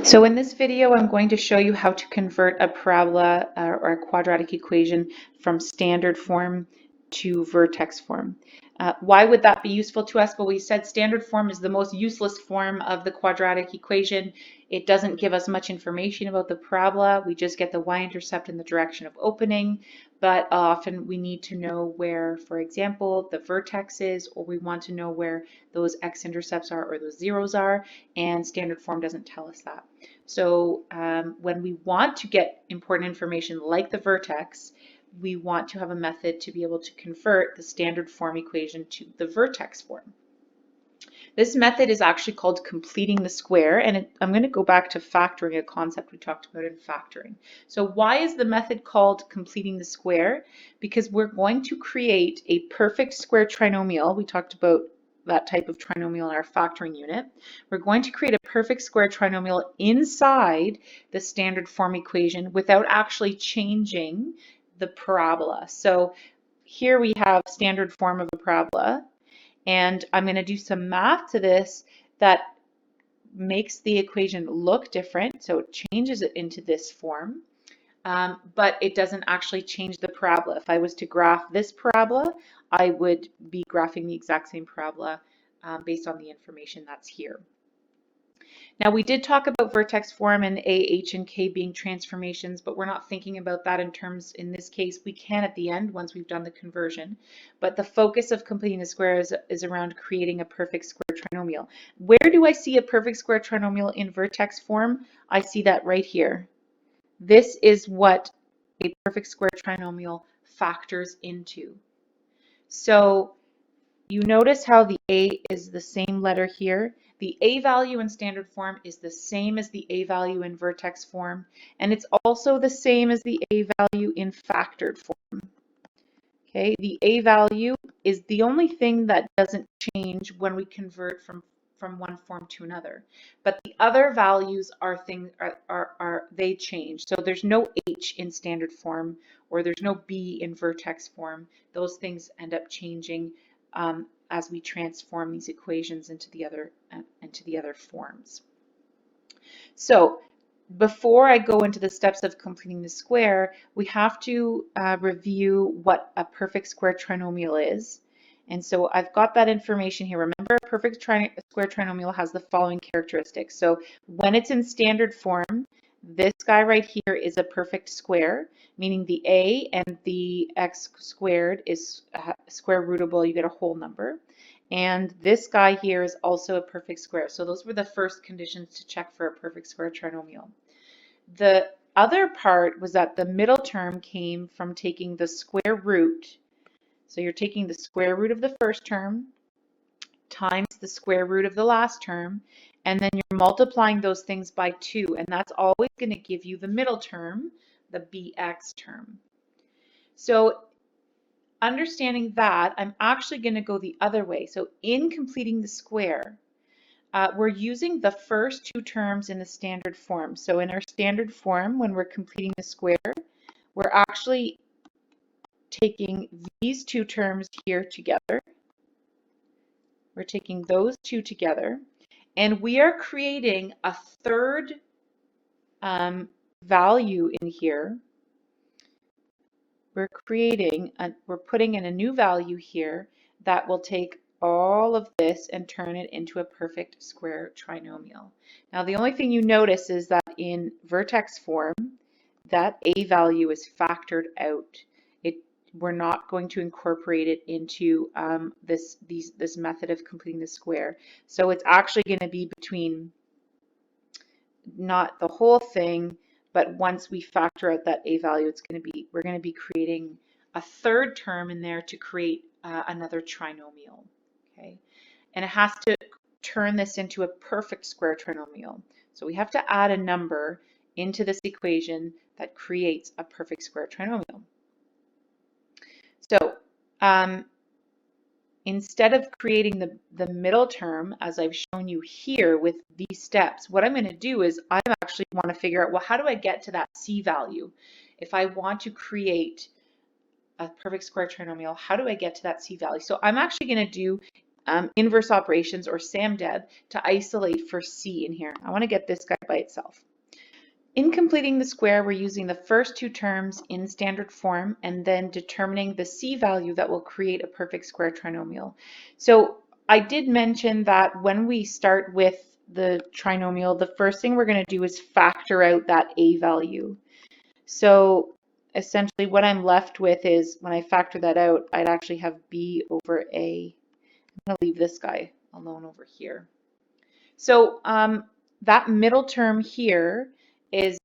So in this video, I'm going to show you how to convert a parabola or a quadratic equation from standard form to vertex form. Why would that be useful to us? Well, we said standard form is the most useless form of the quadratic equation. It doesn't give us much information about the parabola. We just get the y-intercept in the direction of opening, but often we need to know where, for example, the vertex is, or we want to know where those x-intercepts are or those zeros are, and standard form doesn't tell us that. So when we want to get important information like the vertex, we want to have a method to be able to convert the standard form equation to the vertex form. This method is actually called completing the square, and I'm going to go back to factoring, a concept we talked about in factoring. So why is the method called completing the square? Because we're going to create a perfect square trinomial. We talked about that type of trinomial in our factoring unit. We're going to create a perfect square trinomial inside the standard form equation without actually changing the parabola. So here we have standard form of a parabola, and I'm going to do some math to this that makes the equation look different. So it changes it into this form, but it doesn't actually change the parabola. If I was to graph this parabola, I would be graphing the exact same parabola based on the information that's here. Now, we did talk about vertex form and A, H, and K being transformations, but we're not thinking about that in terms, in this case, we can at the end once we've done the conversion. But the focus of completing the square is around creating a perfect square trinomial. Where do I see a perfect square trinomial in vertex form? I see that right here. This is what a perfect square trinomial factors into. So you notice how the A is the same letter here. The A value in standard form is the same as the A value in vertex form, and it's also the same as the A value in factored form. Okay, the A value is the only thing that doesn't change when we convert from one form to another. But the other values they change. So there's no H in standard form, or there's no B in vertex form. Those things end up changing as we transform these equations into the other forms. So before I go into the steps of completing the square, we have to review what a perfect square trinomial is. And so I've got that information here. Remember, a perfect square trinomial has the following characteristics. So when it's in standard form, this guy right here is a perfect square, meaning the a and the x squared is square rootable. You get a whole number. And this guy here is also a perfect square. So those were the first conditions to check for a perfect square trinomial. The other part was that the middle term came from taking the square root. So you're taking the square root of the first term times the square root of the last term, and then you're multiplying those things by 2, and that's always going to give you the middle term, the bx term. So understanding that, I'm actually going to go the other way. So in completing the square, we're using the first two terms in the standard form. So in our standard form, when we're completing the square, we're actually taking these two terms here together. We're taking those two together, and we are creating a third value in here. We're putting in a new value here that will take all of this and turn it into a perfect square trinomial. Now, the only thing you notice is that in vertex form, that a value is factored out. We're not going to incorporate it into this method of completing the square. So it's actually going to be between, not the whole thing, but once we factor out that a value, we're going to be creating a third term in there to create another trinomial. Okay, and it has to turn this into a perfect square trinomial. So we have to add a number into this equation that creates a perfect square trinomial. So instead of creating the middle term, as I've shown you here with these steps, what I'm going to do is I actually want to figure out, well, how do I get to that C value? If I want to create a perfect square trinomial, how do I get to that C value? So I'm actually going to do inverse operations or SAMDEB to isolate for C in here. I want to get this guy by itself. In completing the square, we're using the first two terms in standard form and then determining the C value that will create a perfect square trinomial. So I did mention that when we start with the trinomial, the first thing we're going to do is factor out that A value. So essentially what I'm left with is, when I factor that out, I'd actually have B over A. I'm going to leave this guy alone over here. So that middle term here is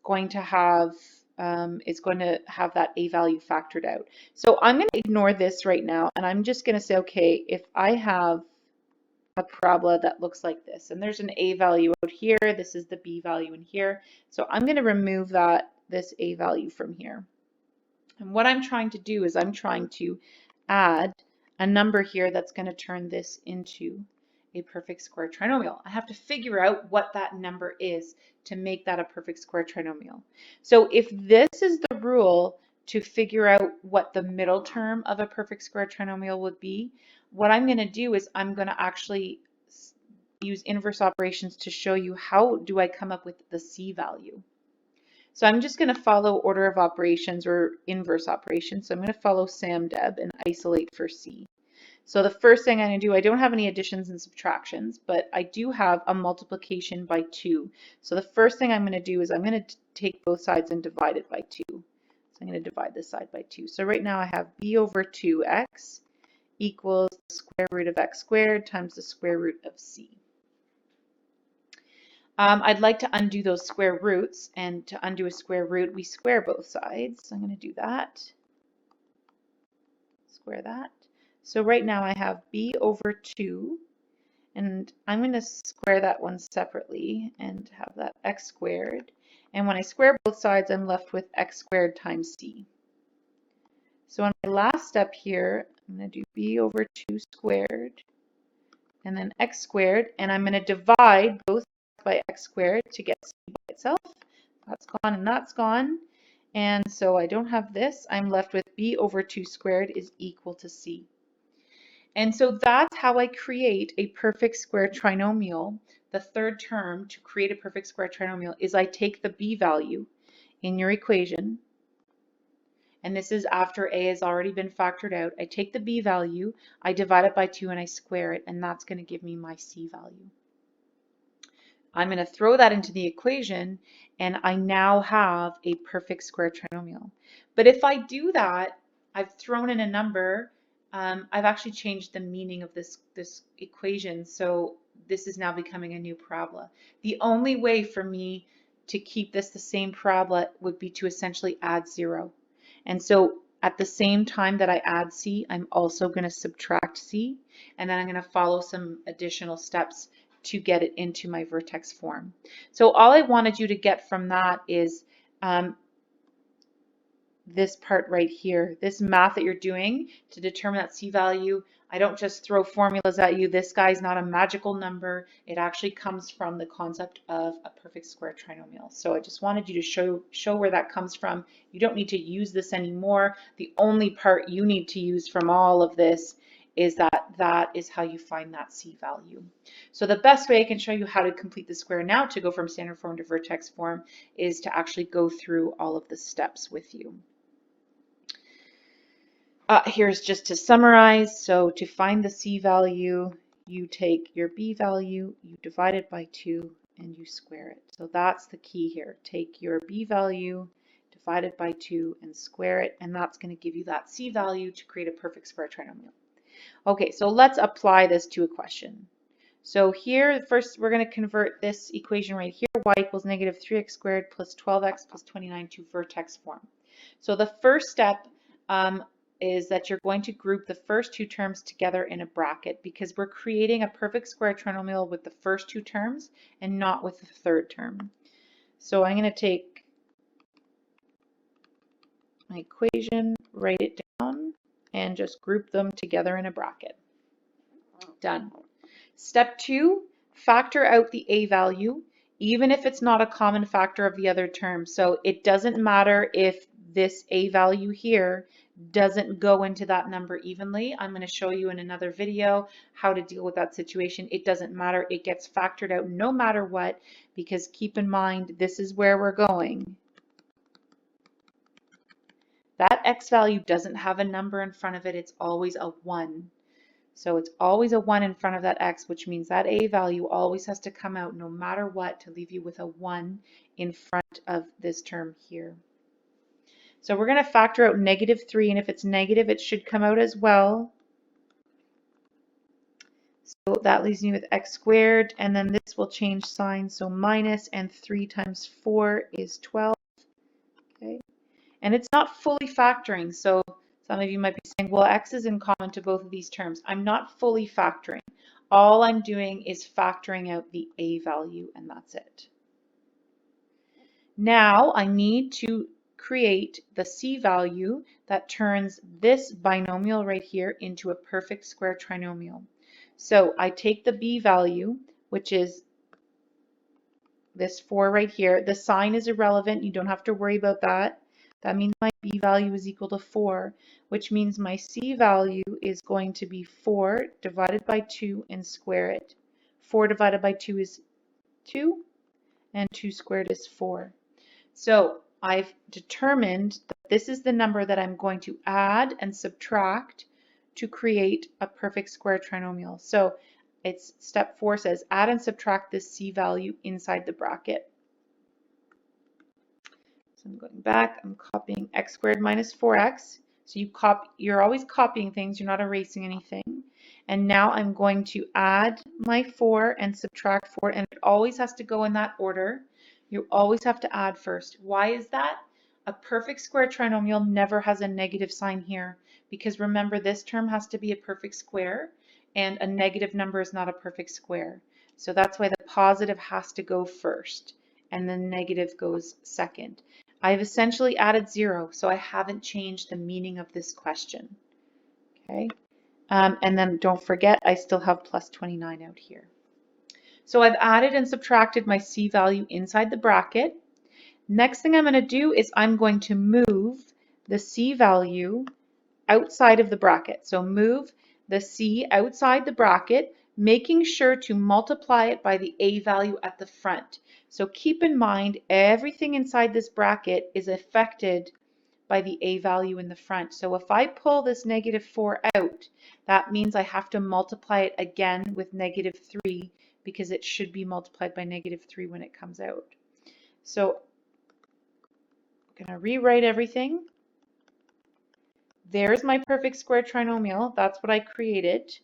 going to have that A value factored out. So I'm going to ignore this right now, and I'm just going to say, okay, if I have a parabola that looks like this, and there's an A value out here, this is the B value in here, so I'm going to remove this A value from here. And what I'm trying to do is I'm trying to add a number here that's going to turn this into a perfect square trinomial. I have to figure out what that number is to make that a perfect square trinomial. So if this is the rule to figure out what the middle term of a perfect square trinomial would be, what I'm going to do is I'm going to actually use inverse operations to show you how do I come up with the C value. So I'm just going to follow order of operations or inverse operations. So I'm going to follow SAMDEB and isolate for C. So the first thing I'm going to do, I don't have any additions and subtractions, but I do have a multiplication by 2. So the first thing I'm going to do is I'm going to take both sides and divide it by 2. So I'm going to divide this side by 2. So right now I have B over 2x equals the square root of x squared times the square root of C. I'd like to undo those square roots, and to undo a square root, we square both sides. So I'm going to do that. Square that. So right now I have B over 2, and I'm going to square that one separately and have that x squared. And when I square both sides, I'm left with x squared times C. So on my last step here, I'm going to do B over 2 squared and then x squared, and I'm going to divide both by x squared to get C by itself. That's gone and that's gone. And so I don't have this. I'm left with B over 2 squared is equal to C. And so that's how I create a perfect square trinomial. The third term to create a perfect square trinomial is I take the B value in your equation, and this is after A has already been factored out. I take the B value, I divide it by 2, and I square it, and that's going to give me my C value. I'm going to throw that into the equation, and I now have a perfect square trinomial. But if I do that, I've thrown in a number, I've actually changed the meaning of this equation, so this is now becoming a new parabola. The only way for me to keep this the same parabola would be to essentially add 0. And so at the same time that I add C, I'm also going to subtract C, and then I'm going to follow some additional steps to get it into my vertex form. So all I wanted you to get from that is this part right here, this math that you're doing to determine that C value. I don't just throw formulas at you. This guy's not a magical number. It actually comes from the concept of a perfect square trinomial. So I just wanted you to show where that comes from. You don't need to use this anymore. The only part you need to use from all of this is that is how you find that C value. So the best way I can show you how to complete the square now to go from standard form to vertex form is to actually go through all of the steps with you. Here's just to summarize. So to find the C value, you take your B value, you divide it by 2, and you square it. So that's the key here. Take your B value, divide it by 2, and square it, and that's going to give you that C value to create a perfect square trinomial. Okay, so let's apply this to a question. So here, first we're going to convert this equation right here, y equals negative 3x squared plus 12x plus 29 to vertex form. So the first step is that you're going to group the first two terms together in a bracket because we're creating a perfect square trinomial with the first two terms and not with the third term. So I'm going to take my equation, write it down, and just group them together in a bracket. Done. Step 2, factor out the A value, even if it's not a common factor of the other terms. So it doesn't matter if this A value here doesn't go into that number evenly. I'm going to show you in another video how to deal with that situation. It doesn't matter. It gets factored out no matter what, because keep in mind, this is where we're going. That x value doesn't have a number in front of it. It's always a 1. So it's always a 1 in front of that x, which means that a value always has to come out no matter what to leave you with a 1 in front of this term here. So we're going to factor out -3, and if it's negative, it should come out as well. So that leaves me with x squared, and then this will change sign, so minus, and 3 times 4 is 12. Okay. And it's not fully factoring, so some of you might be saying, well, x is in common to both of these terms. I'm not fully factoring. All I'm doing is factoring out the a value, and that's it. Now I need to create the c value that turns this binomial right here into a perfect square trinomial. So I take the b value, which is this 4 right here. The sign is irrelevant. You don't have to worry about that. That means my b value is equal to 4, which means my c value is going to be 4 divided by 2 and square it. 4 divided by 2 is 2, and 2 squared is 4. So I've determined that this is the number that I'm going to add and subtract to create a perfect square trinomial. So it's step 4 says add and subtract this c value inside the bracket. So I'm going back, I'm copying x squared minus 4x. So you're always copying things, you're not erasing anything. And now I'm going to add my 4 and subtract 4, and it always has to go in that order. You always have to add first. Why is that? A perfect square trinomial never has a negative sign here, because remember, this term has to be a perfect square, and a negative number is not a perfect square. So that's why the positive has to go first, and the negative goes second. I've essentially added 0, so I haven't changed the meaning of this question. Okay, and then don't forget, I still have plus 29 out here. So I've added and subtracted my c value inside the bracket. Next thing I'm going to do is I'm going to move the c value outside of the bracket. So move the c outside the bracket, making sure to multiply it by the a value at the front. So keep in mind, everything inside this bracket is affected by the a value in the front. So if I pull this -4 out, that means I have to multiply it again with -3, because it should be multiplied by -3 when it comes out. So I'm going to rewrite everything. There's my perfect square trinomial. That's what I created.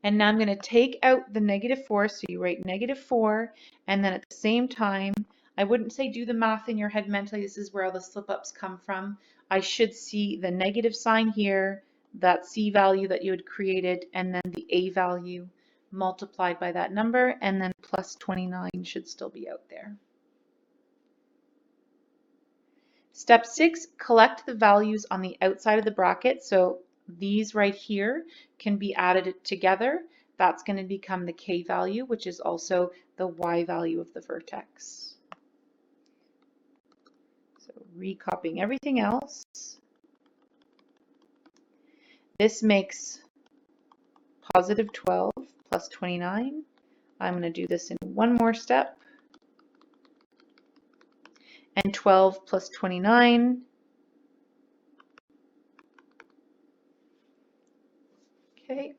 And now I'm going to take out the -4. So you write -4, and then at the same time, I wouldn't say do the math in your head mentally. This is where all the slip-ups come from. I should see the negative sign here, that c value that you had created, and then the a value multiplied by that number, and then plus 29 should still be out there. Step 6, collect the values on the outside of the bracket. So these right here can be added together. That's going to become the k value, which is also the y value of the vertex. So recopying everything else. This makes positive 12 plus 29. I'm going to do this in one more step. And 12 plus 29. Okay.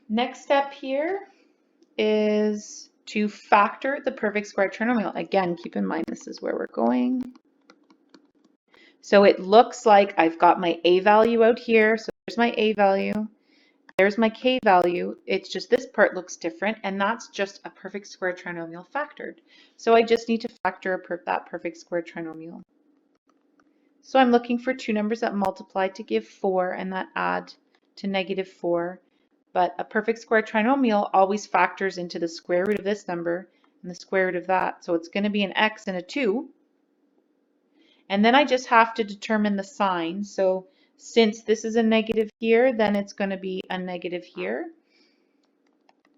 Next step here is to factor the perfect square trinomial. Again, keep in mind this is where we're going. So it looks like I've got my a value out here. So there's my a value. There's my k value. It's just this part looks different, and that's just a perfect square trinomial factored. So I just need to factor that perfect square trinomial. So I'm looking for two numbers that multiply to give 4 and that add to -4. But a perfect square trinomial always factors into the square root of this number and the square root of that. So it's going to be an x and a 2. And then I just have to determine the sign. So since this is a negative here, then it's going to be a negative here,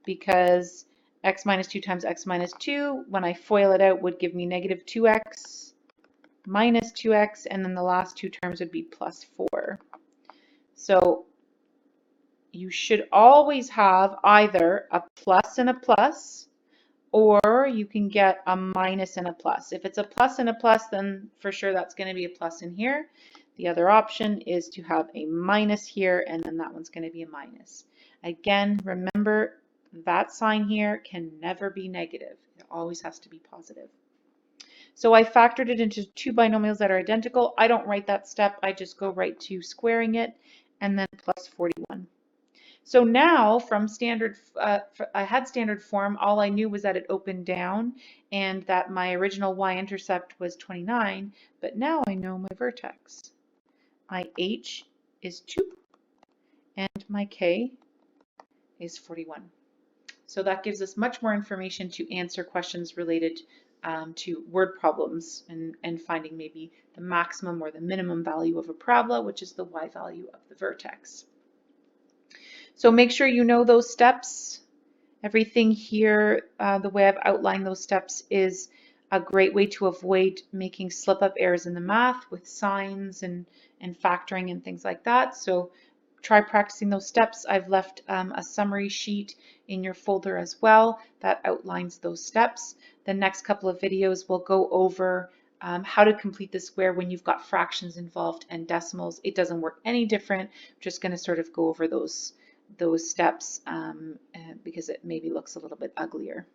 because x minus 2 times x minus 2, when I FOIL it out, would give me negative 2x minus 2x, and then the last two terms would be plus 4. So you should always have either a plus and a plus, or you can get a minus and a plus. If it's a plus and a plus, then for sure that's going to be a plus in here. The other option is to have a minus here, and then that one's going to be a minus. Again, remember that sign here can never be negative. It always has to be positive. So I factored it into two binomials that are identical. I don't write that step. I just go right to squaring it, and then plus 41. So now from standard, I had standard form, all I knew was that it opened down and that my original y-intercept was 29, but now I know my vertex. My h is 2 and my k is 41. So that gives us much more information to answer questions related to word problems and finding maybe the maximum or the minimum value of a parabola, which is the y value of the vertex. So make sure you know those steps. Everything here, the way I've outlined those steps, is a great way to avoid making slip-up errors in the math with signs and factoring and things like that. So try practicing those steps. I've left a summary sheet in your folder as well that outlines those steps. The next couple of videos will go over how to complete the square when you've got fractions involved and decimals. It doesn't work any different. I'm just going to sort of go over those steps because it maybe looks a little bit uglier.